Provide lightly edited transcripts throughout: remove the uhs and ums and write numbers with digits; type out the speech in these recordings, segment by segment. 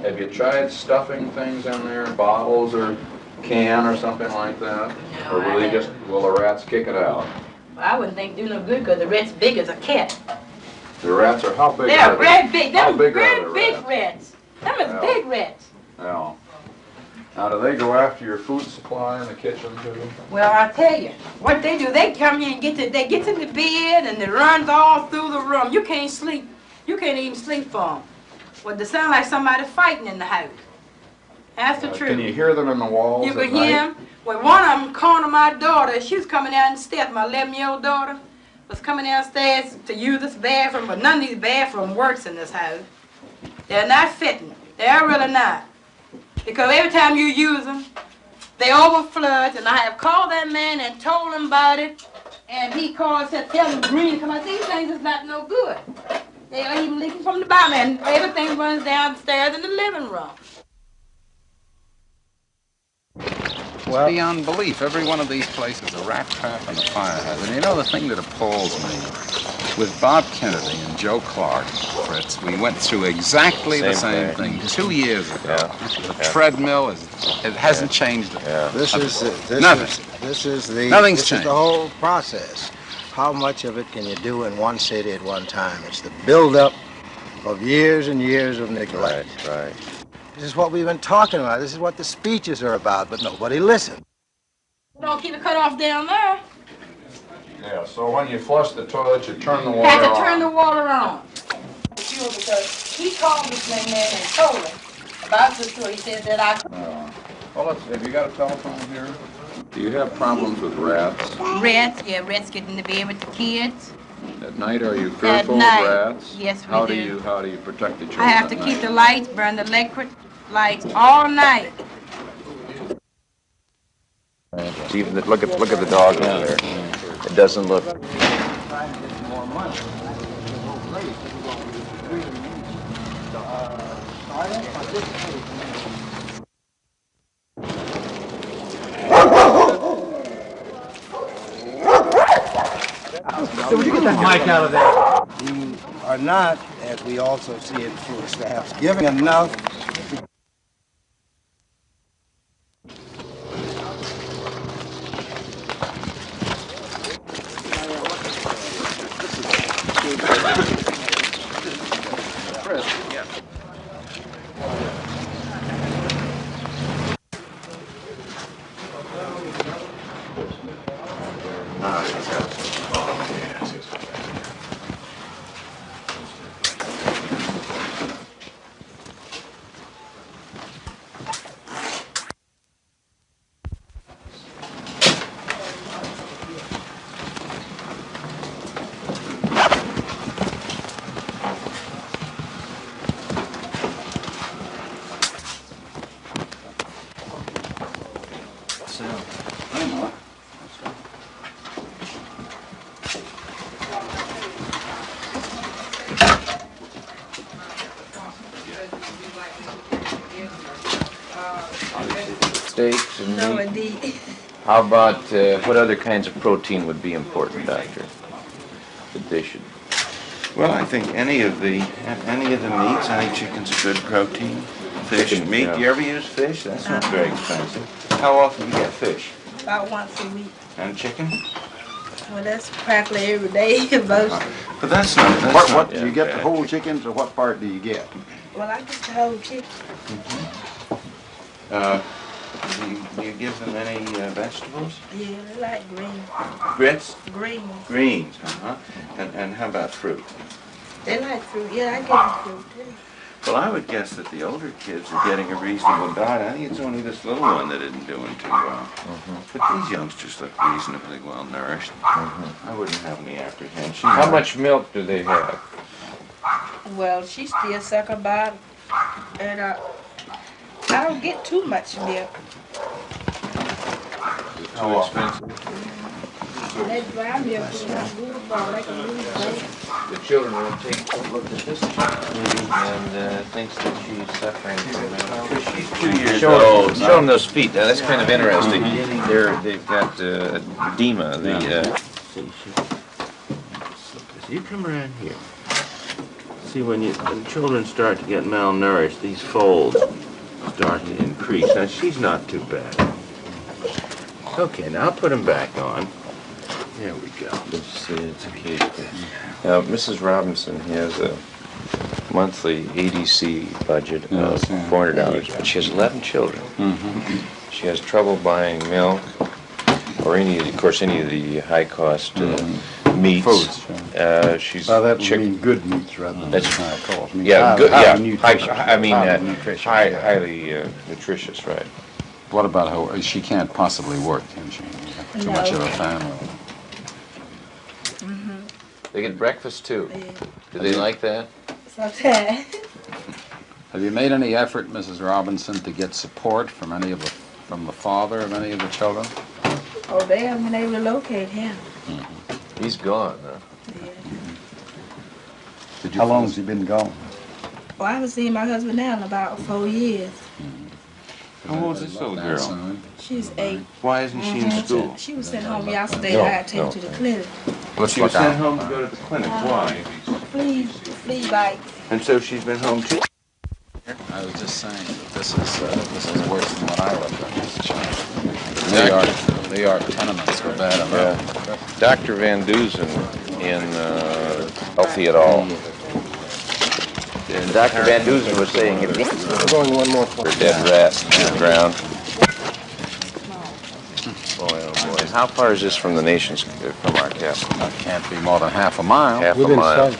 Have you tried stuffing things in there, bottles or can or something like that? No, or will the rats kick it out? Well, I wouldn't think do no good because the rat's big as a cat. The rats are how big? They're very big. How Them big are great the big rats. Them is big rats. Yeah. Now, do they go after your food supply in the kitchen too? Well, I'll tell you, what they do, they come here and they get in the bed and it runs all through the room. You can't sleep. You can't even sleep for them. Well, they sound like somebody fighting in the house. That's the truth. Can you hear them in the walls You at can night? hear them. Well, one of them cornered my daughter. She was coming down the stairs. My 11-year-old daughter was coming downstairs to use this bathroom, but none of these bathrooms works in this house. They're not fitting. They're really not. Because every time you use them, they overflood, and I have called that man and told him about it, and he called and said, tell him green to come out. These things is not no good. They are even leaking from the bottom, and everything runs downstairs in the living room. Well, it's beyond belief. Every one of these places, a rat trap and a fire hazard. And you know, the thing that appalls me, with Bob Kennedy and Joe Clark, Fritz, we went through exactly the same thing 2 years ago. The treadmill, it hasn't changed. This is the whole process. How much of it can you do in one city at one time? It's the buildup of years and years of neglect. Right. This is what we've been talking about. This is what the speeches are about, but nobody listens. Don't keep it cut off down there. Yeah, so when you flush the toilet, you turn the water on. Have to turn the water on. Because he called this young man and told him about the story. He said that I... Well, have you got a telephone here? Do you have problems with rats? Rats, yeah, rats get in the bed with the kids. At night, are you fearful of rats? Yes, we do. How do you protect the children? I have to keep the lights, burn the electric lights all night. Even look at the dog over there. It doesn't look. Would you get that mic out of there? You are not, as we also see it through staffs, giving enough. Steaks and No, meat. indeed. How about what other kinds of protein would be important, Doctor? That they should. Well, I think any of the meats, any chicken's a good protein. Fish, Chicken, meat. yeah. Do you ever use fish? That's not very expensive. How often do you get fish? About once a week. And chicken? Well, that's practically every day. Most. But that's not. What do you get the whole chickens, or what part do you get? Well, I get the whole chicken. Do you give them any vegetables? Yeah, they like green. Grits? Green. Greens, And how about fruit? They like fruit. Yeah, I give them fruit too. Well, I would guess that the older kids are getting a reasonable diet. I think it's only this little one that isn't doing too well. But these youngsters look reasonably well nourished. I wouldn't have any apprehension. How much milk do they have? Well, she still suck her bottom, and I don't get too much milk. Too expensive. That dry milk is not good about like a little bit. The children will take a look at this and thinks that she's suffering from malnutrition. She's 2 years old. Show them those feet. Now that's kind of interesting. They've got edema. You come around here. See, when children start to get malnourished, these folds start to increase. Now, she's not too bad. Okay, now I'll put them back on. There we go. It's a case. Now, Mrs. Robinson has a monthly ADC budget of $400, but she has 11 children. She has trouble buying milk or any of the high-cost meats. Foods. She's that would mean good meats rather than high cost. yeah, good. Highly nutritious. Highly nutritious, right? What about her? She can't possibly work, can she? Too much of a family. They get breakfast too. Do they like that? Sometimes. Have you made any effort, Mrs. Robinson, to get support from from the father of any of the children? Oh, they haven't been able to locate him. He's gone, huh? Yeah. How long has he been gone? Well, I haven't seen my husband now in about 4 years. How old is this little girl? She's 8. Why isn't she in school? She was sent home yesterday. I had to take her to the clinic. She was sent home to go to the clinic. Why? Flea bite. And so she's been home too? I was just saying that this is worse than what I lived in as a child. New York tenements were bad enough. Dr. Van Dusen in Healthy at All. And Dr. Van Dusen was saying if We're going one more a dead rat in the ground. Boy, oh boy. How far is this from the nation's, from our capital? That can't be more than half a mile. Half a mile.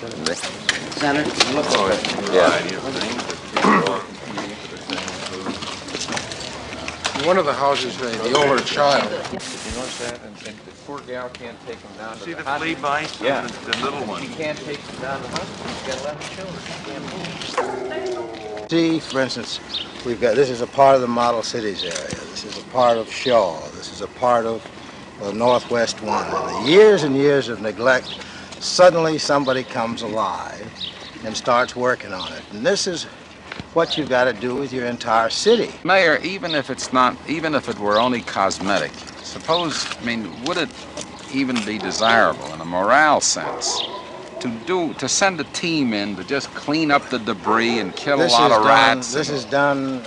One of the houses, the older child. You notice that? And the poor gal can't take him down to See the the flea bites? Yeah. The little one. She can't take him down to the hospital. She's got 11 children. She can't move. See, for instance, this is a part of the Model Cities area. This is a part of Shaw. This is a part of Northwest 1. And the years and years of neglect, suddenly somebody comes alive and starts working on it. And this is what you've got to do with your entire city. Mayor, even if it were only cosmetic, would it even be desirable in a morale sense to send a team in to just clean up the debris and kill a lot of rats? This is done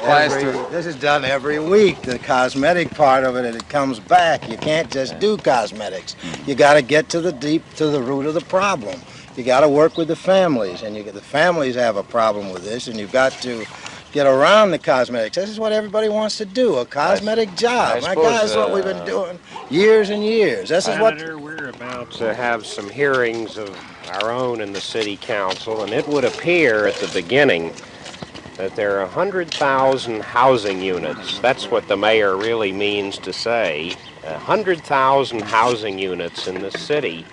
every week. The cosmetic part of it, and it comes back. You can't just do cosmetics. You got to get to the root of the problem. You got to work with the families, and the families have a problem with this, and you've got to get around the cosmetics. This is what everybody wants to do, a cosmetic job. My God, that's what we've been doing years and years. This is what... Senator, we're about to have some hearings of our own in the city council, and it would appear at the beginning that there are 100,000 housing units. That's what the mayor really means to say. 100,000 housing units in the city